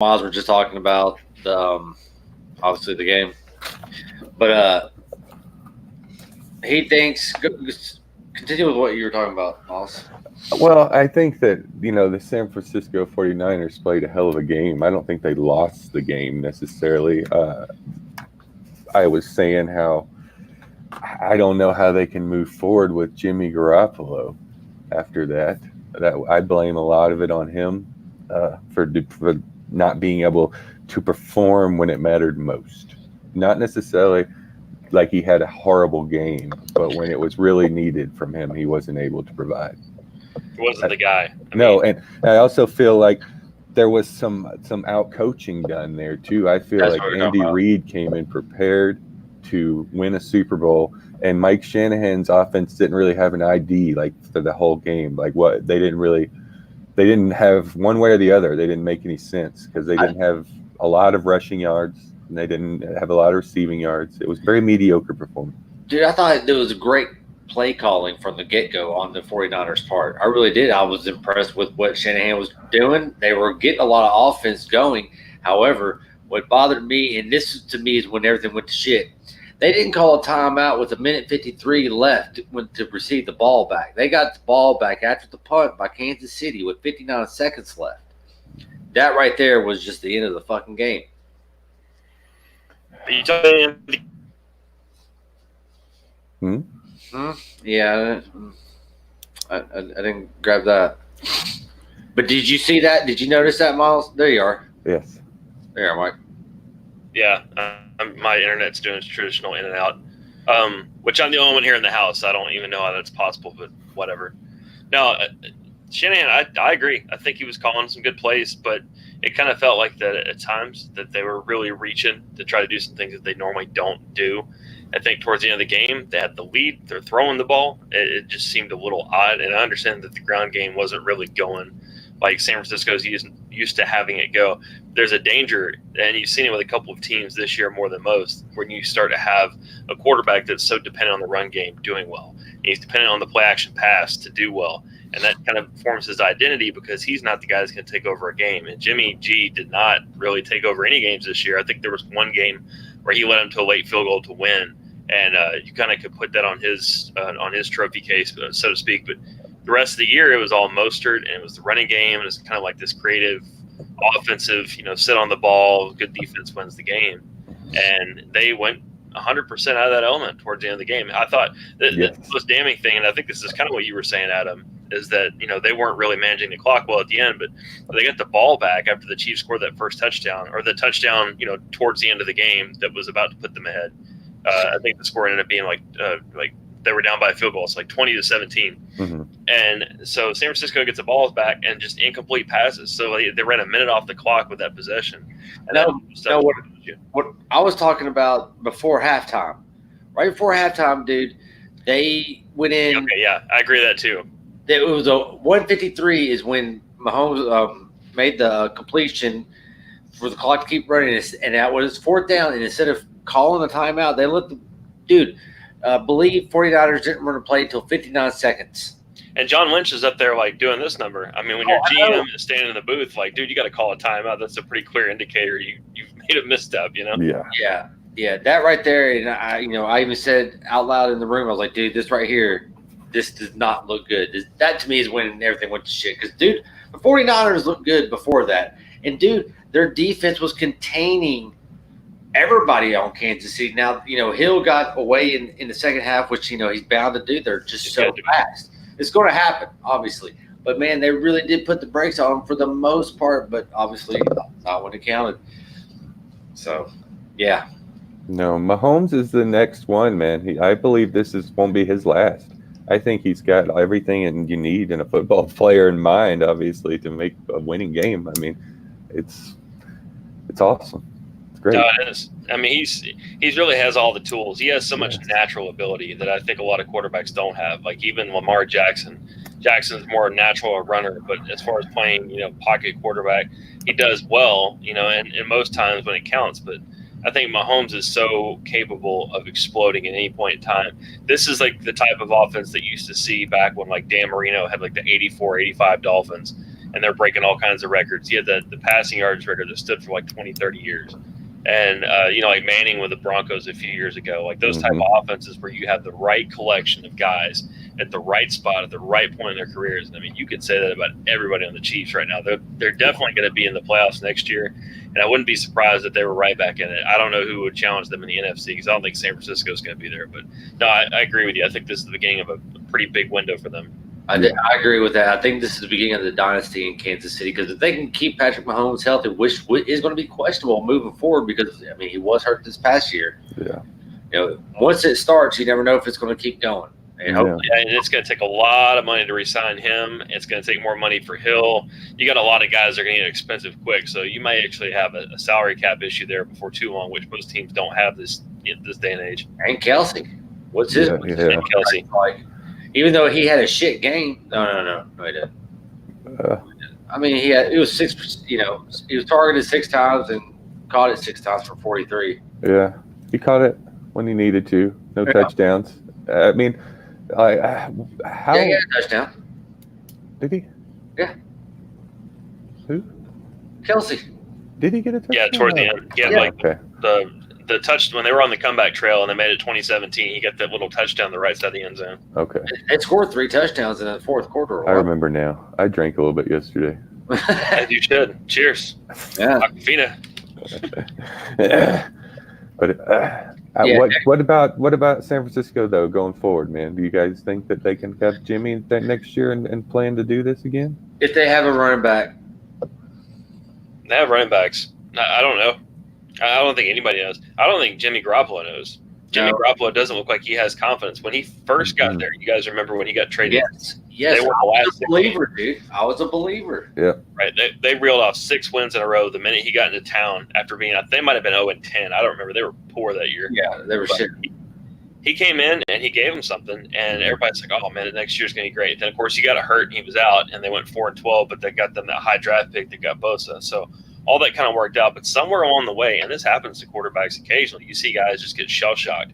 Miles were just talking about the obviously the game, but he thinks continue with what you were talking about, Miles. Well, I think that, the San Francisco 49ers played a hell of a game. I don't think they lost the game necessarily. I was saying how I don't know how they can move forward with Jimmy Garoppolo after that. That I blame a lot of it on him for not being able to perform when it mattered most. Not necessarily like he had a horrible game, but when it was really needed from him, he wasn't able to provide. He wasn't the guy. No, and I also feel like there was some out coaching done there too. I feel That's like what we're talking Andy about. Reid came in prepared to win a Super Bowl, and Mike Shanahan's offense didn't really have an ID like for the whole game. Like what they didn't have one way or the other. They didn't make any sense because they didn't have a lot of rushing yards and they didn't have a lot of receiving yards. It was very mediocre performance. Dude, I thought there was a great play calling from the get go on the 49ers part. I really did. I was impressed with what Shanahan was doing. They were getting a lot of offense going. However, what bothered me, and this to me is when everything went to shit, they didn't call a timeout with a minute 53 left to receive the ball back. They got the ball back after the punt by Kansas City with 59 seconds left. That right there was just the end of the fucking game. Are you talking Yeah, I didn't grab that. But did you see that? Did you notice that, Miles? There you are. Yes. There you are, Mike. Yeah, my internet's doing its traditional in and out, which I'm the only one here in the house. I don't even know how that's possible, but whatever. Now, Shanahan, I agree. I think he was calling some good plays, but it kind of felt like that at times that they were really reaching to try to do some things that they normally don't do. I think towards the end of the game, they had the lead. They're throwing the ball. It just seemed a little odd, and I understand that the ground game wasn't really going like San Francisco's used to having it go. There's a danger, and you've seen it with a couple of teams this year more than most, when you start to have a quarterback that's so dependent on the run game doing well. And he's dependent on the play action pass to do well. And that kind of forms his identity because he's not the guy that's going to take over a game. And Jimmy G did not really take over any games this year. I think there was one game where he led him to a late field goal to win. And you kind of could put that on his trophy case, so to speak. But the rest of the year, it was all Mostert, and it was the running game. It was kind of like this creative, offensive, sit on the ball, good defense wins the game. And they went 100% out of that element towards the end of the game. I thought the most damning thing, and I think this is kind of what you were saying, Adam, is that, they weren't really managing the clock well at the end, but they got the ball back after the Chiefs scored that first touchdown, or the touchdown, towards the end of the game that was about to put them ahead. I think the score ended up being like they were down by a field goal. It's like 20-17. Mm-hmm. And so San Francisco gets the balls back and just incomplete passes. So they ran a minute off the clock with that possession. And what I was talking about before halftime, right before halftime, dude, they went in. Okay, yeah, I agree with that too. It was a 153 is when Mahomes made the completion for the clock to keep running, and that was fourth down. And instead of calling the timeout, they let the dude. Believe 49ers didn't run a play until 59 seconds. And John Lynch is up there like doing this number. I mean, when your GM is standing in the booth, like, dude, you got to call a timeout. That's a pretty clear indicator you've made a misstep, Yeah. That right there, and I even said out loud in the room, I was like, dude, this right here, this does not look good. That to me is when everything went to shit. Because, dude, the 49ers looked good before that. And, dude, their defense was containing everybody on Kansas City. Now, Hill got away in the second half, which, he's bound to do. They're just so fast. It's going to happen, obviously. But, man, they really did put the brakes on them for the most part, but obviously not when it counted. So, yeah. No, Mahomes is the next one, man. I believe this won't be his last. I think he's got everything you need in a football player in mind, obviously, to make a winning game. I mean, it's awesome. Great. No, it is. I mean, he's really has all the tools. He has so much natural ability that I think a lot of quarterbacks don't have. Like even Lamar Jackson's more natural a runner, but as far as playing, pocket quarterback, he does well, and most times when it counts. But I think Mahomes is so capable of exploding at any point in time. This is like the type of offense that you used to see back when like Dan Marino had like the 84-85 Dolphins. and they're breaking all kinds of records. He had the passing yards record that stood for like 20, 30 years. And, like Manning with the Broncos a few years ago, like those type of offenses where you have the right collection of guys at the right spot at the right point in their careers. I mean, you could say that about everybody on the Chiefs right now. They're definitely going to be in the playoffs next year, and I wouldn't be surprised if they were right back in it. I don't know who would challenge them in the NFC because I don't think San Francisco is going to be there. But, no, I agree with you. I think this is the beginning of a pretty big window for them. I agree with that. I think this is the beginning of the dynasty in Kansas City because if they can keep Patrick Mahomes healthy, which is going to be questionable moving forward because, I mean, he was hurt this past year. Yeah. Once it starts, you never know if it's going to keep going. And hopefully, and it's going to take a lot of money to re-sign him. It's going to take more money for Hill. You got a lot of guys that are going to get expensive quick, so you might actually have a salary cap issue there before too long, which most teams don't have this day and age. And Kelsey. What's his And Kelsey. like? Even though he had a shit game, no, he didn't. I mean, it was 6. He was targeted 6 times and caught it 6 times for 43. Yeah, he caught it when he needed to. No touchdowns. I mean, how he had a touchdown. Did he? Yeah. Who? Kelsey. Did he get a touchdown? Yeah, toward the end. He had Okay. the touch when they were on the comeback trail and they made it 2017. He got that little touchdown the right side of the end zone. Okay. They scored 3 touchdowns in the fourth quarter. I remember now. I drank a little bit yesterday. As you should. Cheers. Yeah. Aquafina. But what about San Francisco though going forward, man? Do you guys think that they can have Jimmy next year and plan to do this again? If they have a running back, They have running backs. I don't know. I don't think anybody knows. I don't think Jimmy Garoppolo knows. Jimmy Garoppolo doesn't look like he has confidence. When he first got there, you guys remember when he got traded? Yes. They were I was a believer, dude. I was a believer. Yeah. Right. They reeled off 6 wins in a row the minute he got into town after being, they might have been 0-10. I don't remember. They were poor that year. Yeah, they were shit. He came in and he gave him something, and everybody's like, "Oh man, the next year's gonna be great." Then of course he got hurt and he was out, and they went 4-12, but they got them that high draft pick that got Bosa. So all that kind of worked out. But somewhere along the way, and this happens to quarterbacks occasionally, you see guys just get shell shocked.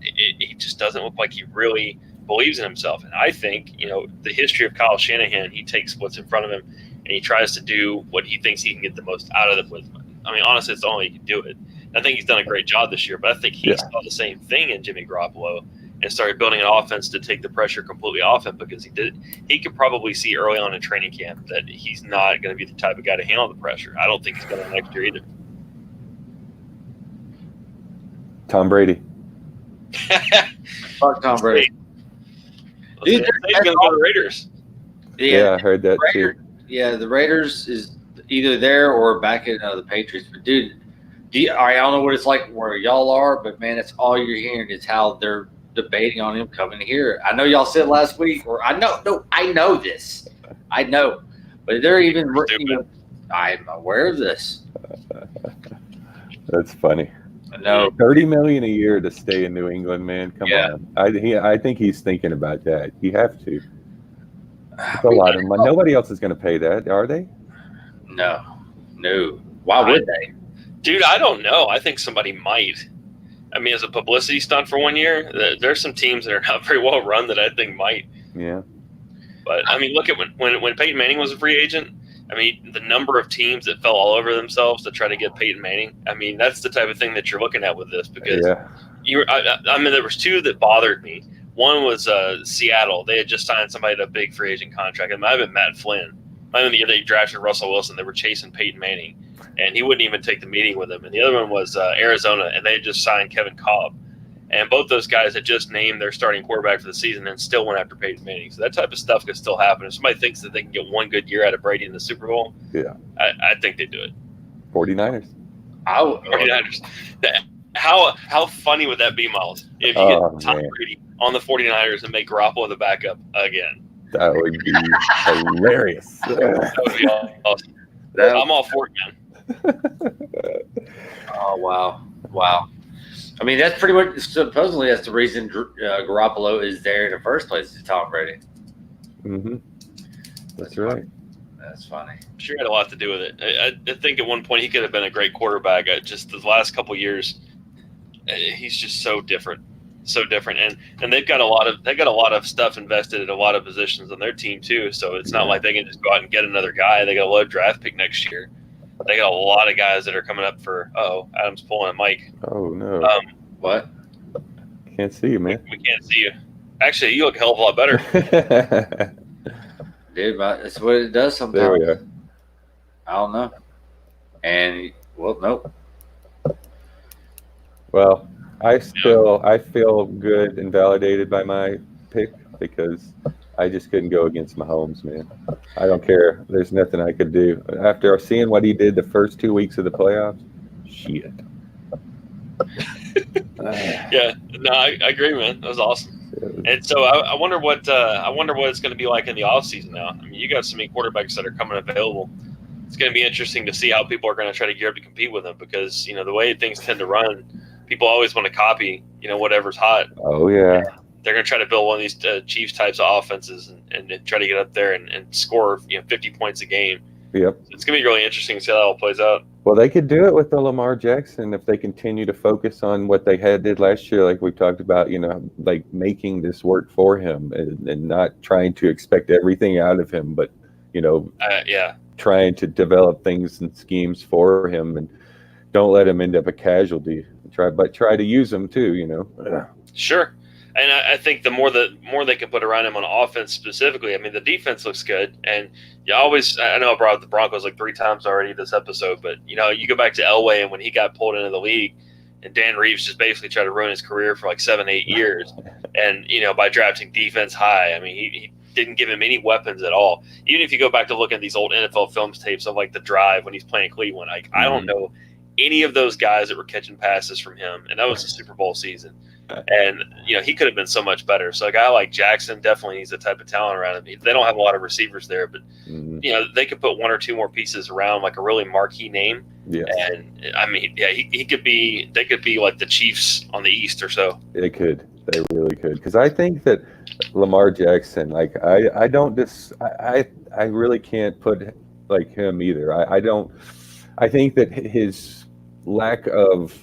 He just doesn't look like he really believes in himself. And I think the history of Kyle Shanahan, he takes what's in front of him and he tries to do what he thinks he can get the most out of it with. I mean, honestly, it's the only way he can do it. I think he's done a great job this year, but I think he saw the same thing in Jimmy Garoppolo and started building an offense to take the pressure completely off him because he could probably see early on in training camp that he's not going to be the type of guy to handle the pressure. I don't think he's going to next year either. Tom Brady. Fuck Tom Brady. He's going to go to the Raiders. Yeah, I heard that too. Yeah, the Raiders is either there or back in the Patriots. But dude, I don't know what it's like where y'all are, but man, it's all you're hearing is how they're debating on him coming here. I know y'all said last week, or I know this, but they're even. I'm aware of this. That's funny. No, $30 million a year to stay in New England, man. Come on. I think he's thinking about that. You have to. It's a lot of money. Nobody else is going to pay that, are they? No. Why would they? Dude, I don't know. I think somebody might. I mean, as a publicity stunt for 1 year, there's some teams that are not very well run that I think might. Yeah. But I mean, look at when Peyton Manning was a free agent. I mean, the number of teams that fell all over themselves to try to get Peyton Manning. I mean, that's the type of thing that you're looking at with this because I mean, there was 2 that bothered me. One was Seattle. They had just signed somebody to a big free agent contract. It might have been Matt Flynn. Might have been the year they drafted Russell Wilson. They were chasing Peyton Manning, and he wouldn't even take the meeting with them. And the other one was Arizona, and they had just signed Kevin Kolb. And both those guys had just named their starting quarterback for the season and still went after Peyton Manning. So that type of stuff could still happen. If somebody thinks that they can get one good year out of Brady in the Super Bowl, I think they do it. 49ers. 49ers. How funny would that be, Miles? If you get Tom Brady on the 49ers and make Garoppolo the backup again. That would be hilarious. That would be awesome. I'm all for it, man. Oh, wow. I mean, that's pretty much supposedly that's the reason Garoppolo is there in the first place is Tom Brady. Mm-hmm. That's right. That's funny. I'm sure it had a lot to do with it. I think at one point he could have been a great quarterback. Just the last couple of years, he's just so different. so different, and they've got a lot of stuff invested in a lot of positions on their team too. So it's not like they can just go out and get another guy. They got a low draft pick next year. They got a lot of guys that are coming up for. Oh, Adam's pulling a mic. Oh no! What? Can't see you, man. We can't see you. Actually, you look a hell of a lot better. Dude, that's what it does sometimes. There we are. I don't know. And well, nope. Well, I feel good and validated by my pick because I just couldn't go against Mahomes, man. I don't care. There's nothing I could do. After seeing what he did the first 2 weeks of the playoffs, shit. Yeah, no, I agree, man. That was awesome. And so I wonder what it's going to be like in the offseason now. I mean, you got so many quarterbacks that are coming available. It's going to be interesting to see how people are going to try to gear up to compete with them because the way things tend to run, people always want to copy whatever's hot. Oh yeah. They're going to try to build one of these Chiefs types of offenses and try to get up there and score 50 points a game. Yep. So it's going to be really interesting to see how that all plays out. Well, they could do it with the Lamar Jackson if they continue to focus on what they did last year, like we talked about, like making this work for him and not trying to expect everything out of him, but, trying to develop things and schemes for him and don't let him end up a casualty. Try to use him too, Sure. And I think the more they can put around him on offense specifically, I mean, the defense looks good. And I know I brought up the Broncos like 3 times already this episode, but, you go back to Elway and when he got pulled into the league and Dan Reeves just basically tried to ruin his career for like 7-8 years. And, by drafting defense high, I mean, he didn't give him any weapons at all. Even if you go back to look at these old NFL films tapes of like the drive when he's playing Cleveland, I don't know any of those guys that were catching passes from him. And that was the Super Bowl season. And, he could have been so much better. So a guy like Jackson definitely needs the type of talent around him. They don't have a lot of receivers there, but, they could put 1 or 2 more pieces around like a really marquee name. Yes. And, I mean, yeah, they could be like the Chiefs on the East or so. They could. They really could. Because I think that Lamar Jackson, like, I really can't put like him either. I think that his lack of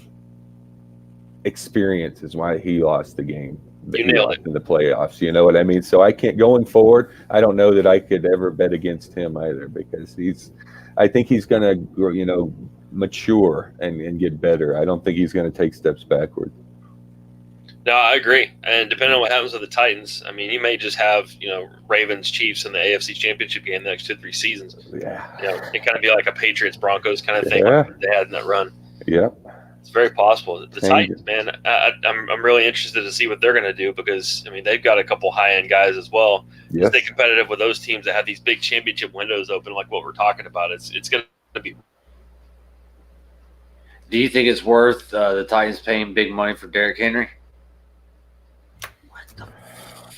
experience is why he lost the game. You nailed it. In the playoffs. You know what I mean? So I can't, going forward, I don't know that I could ever bet against him either because I think he's going to, mature and get better. I don't think he's going to take steps backward. No, I agree. And depending on what happens with the Titans, I mean, he may just have, Ravens, Chiefs in the AFC Championship game the next 2-3 seasons. Yeah. It kind of be like a Patriots Broncos kind of thing like they had in that run. Yep. It's very possible. The Titans, man, I'm really interested to see what they're going to do because, I mean, they've got a couple high-end guys as well. Yes. Stay competitive with those teams that have these big championship windows open like what we're talking about. It's going to be. Do you think it's worth the Titans paying big money for Derrick Henry?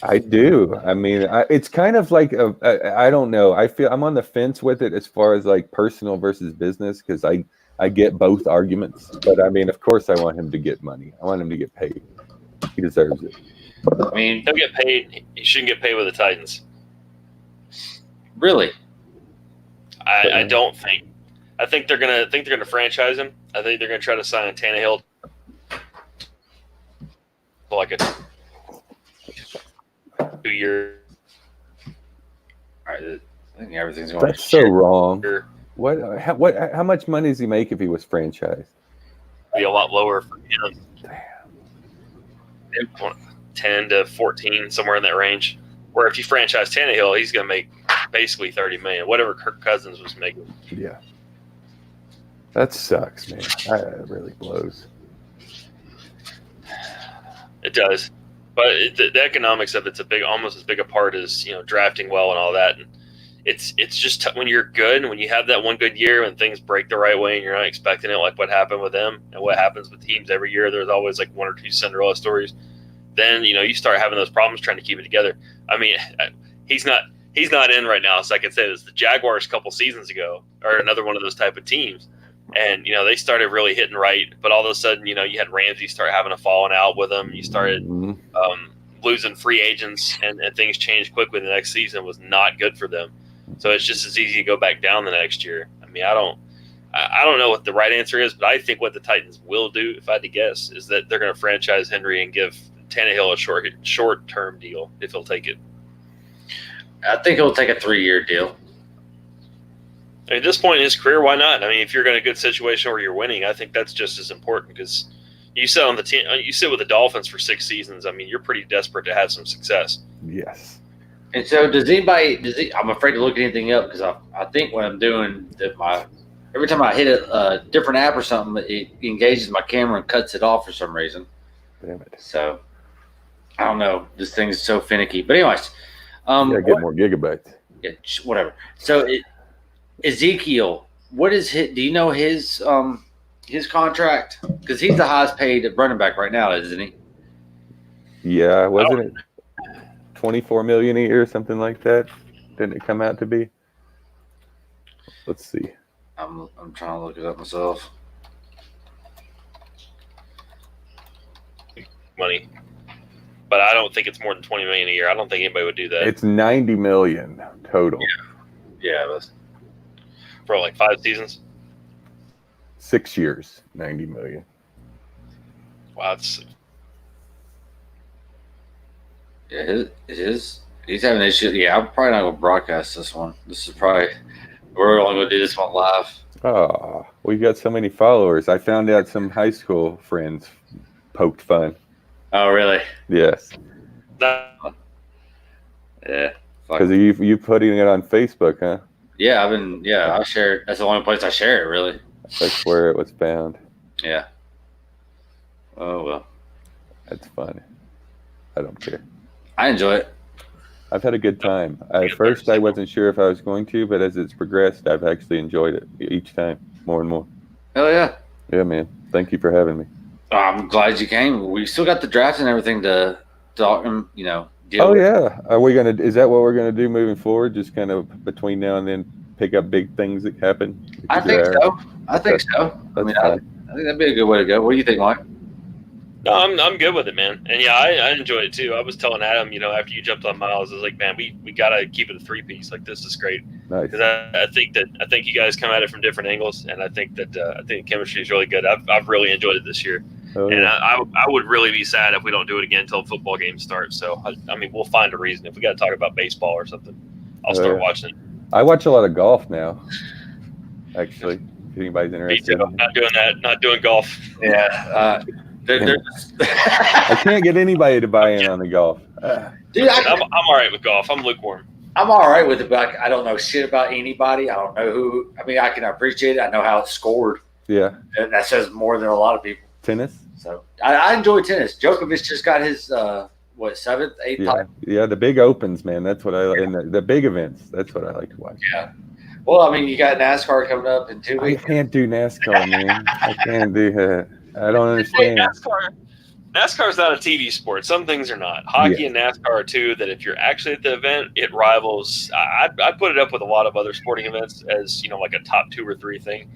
I do. I mean, it's kind of like I don't know. I feel I'm on the fence with it as far as like personal versus business because I get both arguments. But I mean, of course, I want him to get money. I want him to get paid. He deserves it. I mean, he'll get paid. He shouldn't get paid with the Titans. Really? I don't think. I think they're gonna franchise him. I think they're gonna try to sign Tannehill for like a 2-year. All right, I think everything's going. That's so wrong. How much money does he make if he was franchised? Be a lot lower for him. Damn. 10 to 14, somewhere in that range. Where if you franchise Tannehill, he's going to make basically $30 million, whatever Kirk Cousins was making. Yeah, that sucks, man. That really blows. It does, but the economics of it's almost as big a part as drafting well and all that. And it's just when you're good, and when you have that one good year, and things break the right way, and you're not expecting it, like what happened with them, and what happens with teams every year. There's always like 1 or 2 Cinderella stories. Then you start having those problems trying to keep it together. I mean, he's not in right now. So I can say this: the Jaguars a couple seasons ago are another one of those type of teams, and they started really hitting right, but all of a sudden you had Ramsey start having a falling out with them. You started losing free agents, and things changed quickly. The next season was not good for them. So it's just as easy to go back down the next year. I mean, I don't know what the right answer is, but I think what the Titans will do, if I had to guess, is that they're going to franchise Henry and give Tannehill a short-term deal if he'll take it. I think he'll take a 3-year deal. I mean, at this point in his career, why not? I mean, if you're in a good situation where you're winning, I think that's just as important because you sit on the team, you sit with the Dolphins for 6 seasons. I mean, you're pretty desperate to have some success. Yes. And so, I'm afraid to look anything up because I think what I'm doing every time I hit a different app or something, it engages my camera and cuts it off for some reason. Damn it. So I don't know. This thing is so finicky. But anyways, Gotta get more gigabytes. yeah, whatever. So Ezekiel, what is do you know his contract? Because he's the highest paid running back right now, isn't he? Yeah, wasn't it 24 million a year or something like that? Didn't it come out to be? Let's see. I'm trying to look it up myself. Money, but I don't think it's more than 20 million a year. I don't think anybody would do that. It's 90 million total. Yeah, that's For like 5 seasons. 6 years, 90 million. Wow, that's he's having issues. Yeah, I'm probably not gonna broadcast this one. This is probably we're only gonna do this one live. Oh, we got so many followers. I found out some high school friends poked fun. Oh, really? Yes, that, Yeah. Fuck. because you putting it on Facebook, huh? Yeah, I share it. That's the only place I share it, really. That's where it was found. Yeah. Oh well, That's funny. I don't care. I enjoy it. I've had a good time. At first, I wasn't sure if I was going to, but as it's progressed, I've actually enjoyed it each time more and more. Hell yeah. Yeah, man. Thank you for having me. I'm glad you came. We still got the draft and everything to talk. Deal Oh with. yeah. Are we gonna? Is that what we're gonna do moving forward? Just kind of between now and then, pick up big things that happen. I think so. I think so. I That's mean, fine. I think that'd be a good way to go. What do you think, Mike? no, I'm good with it, man. And yeah, I enjoyed it too. I was telling Adam, after you jumped on Miles, I was like, man, we gotta keep it a 3-piece. Like this is great Nice. because I think you guys come at it from different angles, and I think the chemistry is really good. I've really enjoyed it this year. Oh, And yeah. I would really be sad if we don't do it again until football games start. So, I mean, we'll find a reason. If we got to talk about baseball or something, I'll start watching it. I watch a lot of golf now. Actually, if anybody's Me interested. too. Not doing that. Not doing golf. Yeah. I can't get anybody to buy in on the golf. Dude, I'm all right with golf. I'm lukewarm. I'm all right with it, but I don't know shit about anybody. I don't know who. I mean, I can appreciate it. I know how it's scored. Yeah. And that says more than a lot of people. Tennis. So I enjoy tennis. Djokovic just got his 7th, 8th Yeah. title. Yeah. The big opens, man. That's what I like. And the big events. That's what I like to watch. Yeah. Well, I mean, you got NASCAR coming up in 2 I weeks. can't do NASCAR, man. I can't do that. I don't understand. NASCAR's not a TV sport. Some things are not. Hockey and NASCAR are two that if you're actually at the event, it rivals. I put it up with a lot of other sporting events as like a top 2 or 3 thing.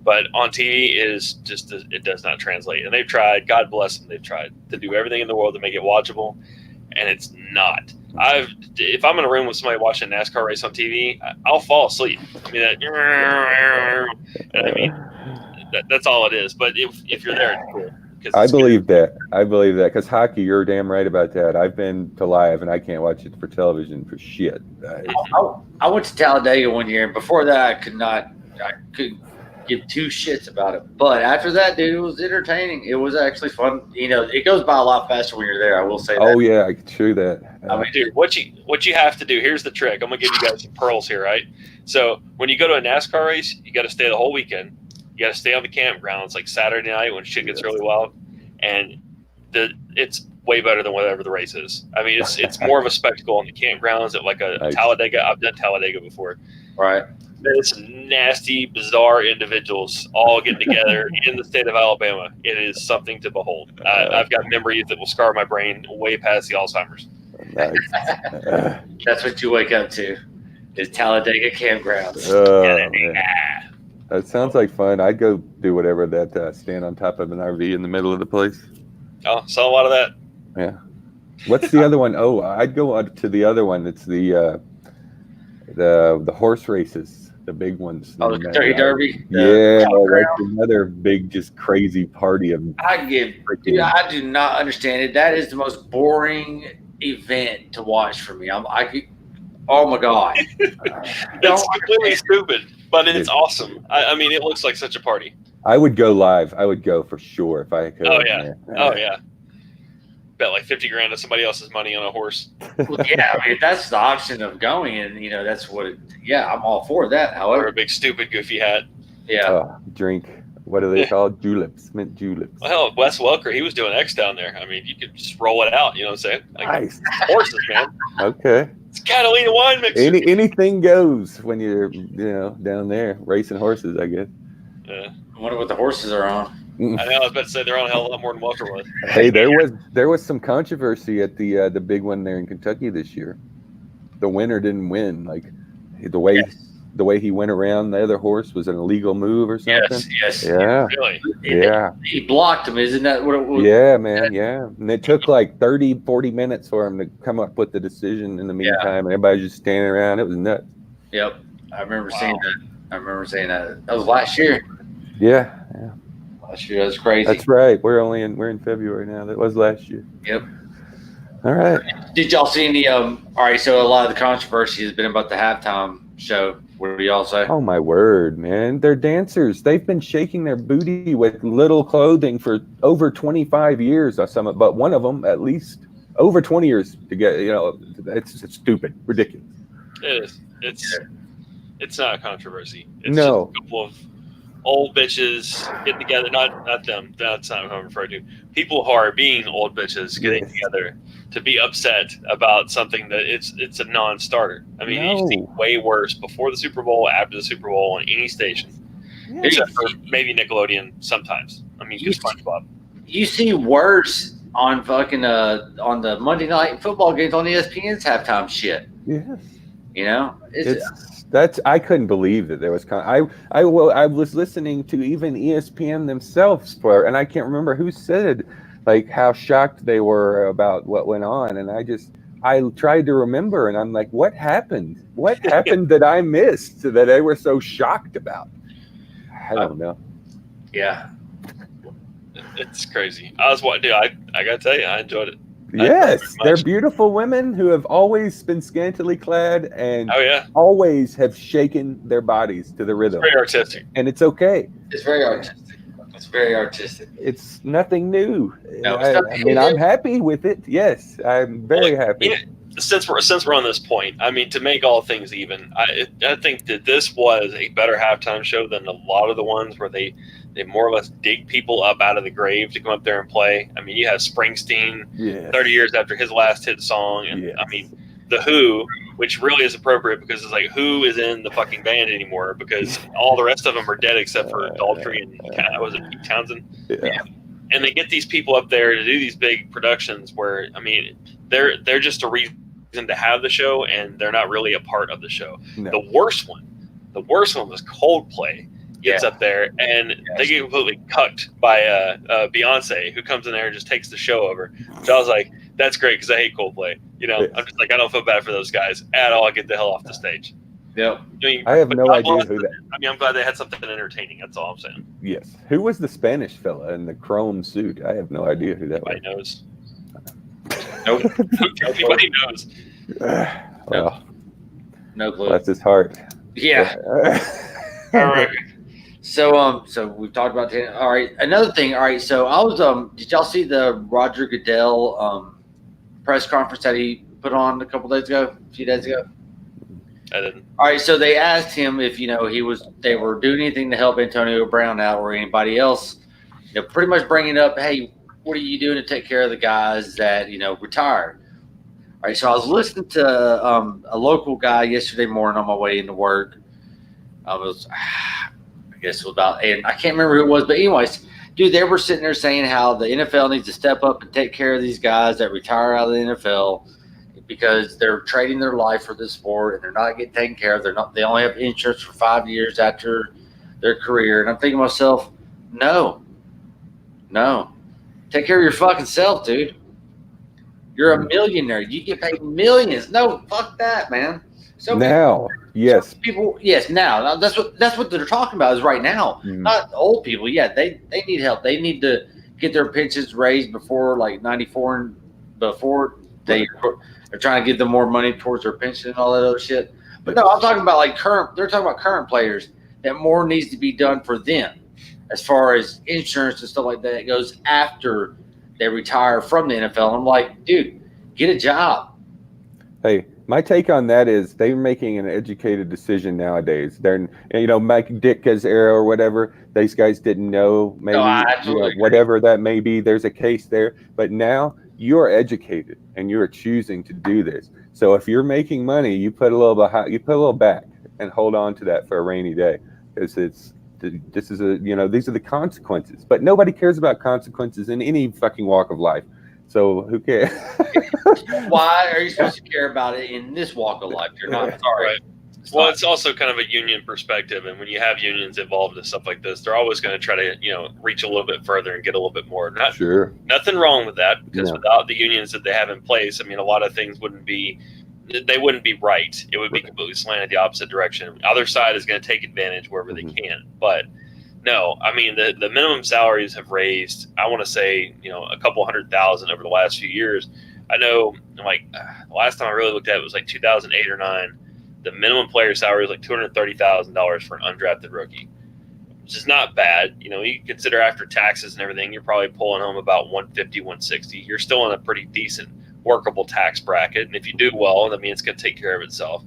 But on TV, it does not translate. And they've tried. God bless them. They've tried to do everything in the world to make it watchable, and it's not. If I'm in a room with somebody watching a NASCAR race on TV, I'll fall asleep. I mean, that's all it is. But if you're there, it's cool. I believe that. Because hockey, you're damn right about that. I've been to live, and I can't watch it for television for shit. I went to Talladega one year, and before that, I couldn't give 2 shits about it. But after that, dude, it was entertaining. It was actually fun. It goes by a lot faster when you're there. I will say that. Oh yeah, I can show that. I mean, dude, what you have to do, here's the trick. I'm gonna give you guys some pearls here, right? So when you go to a NASCAR race, you got to stay the whole weekend. You got to stay on the campgrounds like Saturday night when shit gets really wild, and it's way better than whatever the race is. I mean, it's more of a spectacle on the campgrounds at like a Nice. Talladega. I've done Talladega before. right. There's some nasty, bizarre individuals all getting together in the state of Alabama. It is something to behold. I've got memories that will scar my brain way past the Alzheimer's. Nice. That's what you wake up to is Talladega campgrounds. Man. That sounds like fun. I'd go do whatever that stand on top of an RV in the middle of the place. Oh, saw a lot of that. Yeah. What's the other one? Oh, I'd go to the other one. It's the horse races. the big ones. Oh, the Kentucky Derby. Yeah, that's another big, just crazy party of. Dude, I do not understand it. That is the most boring event to watch for me. Oh my god, It's completely stupid, but it's awesome. I mean, it looks like such a party. I would go live. I would go for sure if I could. Oh yeah. Oh yeah. Bet like $50,000 of somebody else's money on a horse. Well, yeah, I mean, if that's the option of going, and that's what. I'm all for that. Or However, a big stupid goofy hat. yeah, Drink. What are they called? Juleps, mint juleps. Well, hell, Wes Welker, he was doing X down there. I mean, you could just roll it out. You know what I'm saying? Like, Nice. horses, man. Okay. It's Catalina wine mixer. Anything goes when you're down there racing horses, I guess. Yeah. I wonder what the horses are on. I know. I was about to say they're on a hell of a lot more than Welker was. Hey, there was some controversy at the big one there in Kentucky this year. The winner didn't win. Like the way he went around the other horse was an illegal move or something. Yes. Yeah. Really? Yeah. He blocked him. Isn't that what it was? Yeah, man. Yeah. And it took like 30, 40 minutes for him to come up with the decision in the meantime. And everybody's just standing around. It was nuts. Yep. I remember seeing that. That was last year. Yeah. Last year, that was crazy. That's right. We're in February now. That was last year. Yep. All right. Did y'all see any? All right. So a lot of the controversy has been about the halftime show. What do y'all say? Oh my word, man! They're dancers. They've been shaking their booty with little clothing for over 25 years or something. But one of them, at least over 20 years to get. It's stupid, ridiculous. It is. It's not a controversy. It's No. just a couple of old bitches getting together. Not them. That's not what I'm referring to. People who are being old bitches getting together to be upset about something that it's a non-starter. I mean, you see way worse before the Super Bowl, after the Super Bowl on any station, except for maybe Nickelodeon sometimes. I mean, just SpongeBob. You see worse on fucking on the Monday night football games on ESPN's halftime shit. Yes. I couldn't believe that there was I was listening to even ESPN themselves and I can't remember who said like how shocked they were about what went on, and I tried to remember, and I'm like, what happened that I missed that they were so shocked about? I don't know. Yeah, it's crazy. I gotta tell you, I enjoyed it. Yes, they're beautiful women who have always been scantily clad and always have shaken their bodies to the rhythm. It's very artistic. And it's okay. It's very artistic. It's nothing new. No, I mean, I'm happy with it. Yes, I'm very happy. Yeah, since we're on this point, I mean, to make all things even, I think that this was a better halftime show than a lot of the ones where they more or less dig people up out of the grave to come up there and play. I mean, you have Springsteen 30 years after his last hit song. And I mean, The Who, which really is appropriate because it's like, who is in the fucking band anymore? Because all the rest of them are dead except for Daltrey and was it Pete Townsend? Yeah. And they get these people up there to do these big productions where, I mean, they're just a reason to have the show, and they're not really a part of the show. No. The worst one was Coldplay. Gets up there and they get completely cucked by Beyonce, who comes in there and just takes the show over. So I was like, that's great because I hate Coldplay. I'm just like, I don't feel bad for those guys at all. Get the hell off the stage. Yep. I have no idea who that. I mean, I'm glad they had something entertaining. That's all I'm saying. Yes. Who was the Spanish fella in the chrome suit? I have no idea who that was. Nobody knows. Nope. Nobody knows. Well, no clue. That's his heart. Yeah. All right. So we've talked about that. All right. Another thing. All right. So I was did y'all see the Roger Goodell press conference that he put on a few days ago? I didn't. All right. So they asked him if they were doing anything to help Antonio Brown out or anybody else. Pretty much bringing up, hey, what are you doing to take care of the guys that retired? All right. So I was listening to a local guy yesterday morning on my way into work. I guess it was about, and I can't remember who it was, but anyways, dude, they were sitting there saying how the NFL needs to step up and take care of these guys that retire out of the NFL because they're trading their life for this sport and they're not getting taken care of. They only have insurance for 5 years after their career. And I'm thinking to myself, no, take care of your fucking self, dude. You're a millionaire. You get paid millions. No, fuck that, man. So Now, yes. people, yes, now that's what they're talking about is right now. Mm. Not old people. Yeah, they need help. They need to get their pensions raised before like 94 and before they're trying to give them more money towards their pension and all that other shit. But no, I'm talking about like current. They're talking about current players that more needs to be done for them as far as insurance and stuff like that. It goes after they retire from the NFL. I'm like, dude, get a job. Hey, my take on that is they're making an educated decision nowadays. They're, Mike Ditka's era or whatever, these guys didn't know, maybe, I absolutely agree. whatever that may be, there's a case there. But now you're educated and you're choosing to do this. So if you're making money, you put a little behind, you put a little back and hold on to that for a rainy day. Because these are the consequences. But nobody cares about consequences in any fucking walk of life. So who cares? Why are you supposed to care about it in this walk of life? You're not. Sorry. Right. Well, it's also kind of a union perspective, and when you have unions involved in stuff like this, they're always going to try to, reach a little bit further and get a little bit more. Sure. Nothing wrong with that, because No. without the unions that they have in place, I mean, a lot of things wouldn't be right. It would be completely slanted the opposite direction. The other side is going to take advantage wherever they can. But no, I mean, the minimum salaries have raised, I want to say, a couple 100,000 over the last few years. I know, like, the last time I really looked at it was like 2008 or 9. The minimum player salary is like $230,000 for an undrafted rookie, which is not bad. You consider after taxes and everything, you're probably pulling home about 150, 160. You're still in a pretty decent, workable tax bracket. And if you do well, I mean, it's going to take care of itself.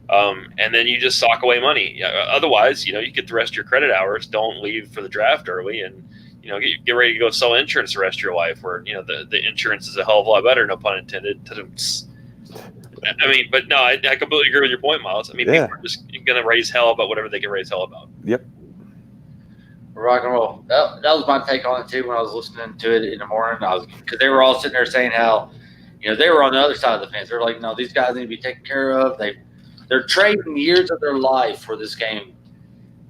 And then you just sock away money. Otherwise, you get the rest of your credit hours. Don't leave for the draft early, and get ready to go sell insurance the rest of your life. Where the insurance is a hell of a lot better. No pun intended. I mean, but no, I completely agree with your point, Miles. I mean, people are just going to raise hell about whatever they can raise hell about. Yep. Rock and roll. That was my take on it too when I was listening to it in the morning. Because they were all sitting there saying how, they were on the other side of the fence. They're like, no, these guys need to be taken care of. They're trading years of their life for this game.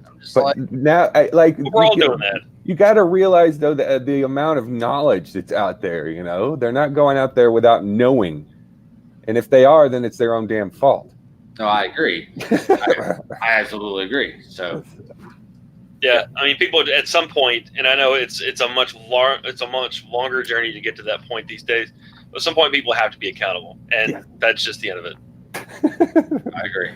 I'm just But now, we're all doing that. You got to realize though the amount of knowledge that's out there. They're not going out there without knowing. And if they are, then it's their own damn fault. No, I agree. I absolutely agree. So, yeah, I mean, people at some point, and I know it's a much longer journey to get to that point these days. But at some point, people have to be accountable, and that's just the end of it. I agree.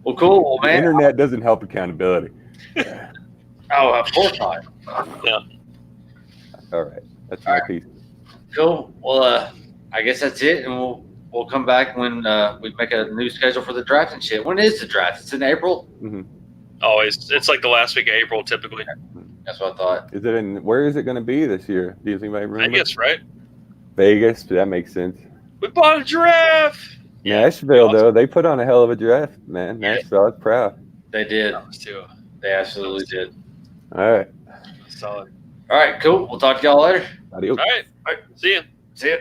Well, cool, well, man. The internet doesn't help accountability. Oh, of course not. Yeah. All right, that's my piece. Cool. Well, I guess that's it, and we'll come back when we make a new schedule for the draft and shit. When is the draft? It's in April. Mm-hmm. Always, it's like the last week of April, typically. That's what I thought. Is it in? Where is it going to be this year? Do you think anybody remember? I guess, right? Vegas. That makes sense. We bought a giraffe. Nashville, awesome. though, they put on a hell of a draft, man. Nashville, I was proud. They did. Too. They absolutely did. All right. Solid. All right, cool. We'll talk to y'all later. Adios. All right. See you. See ya.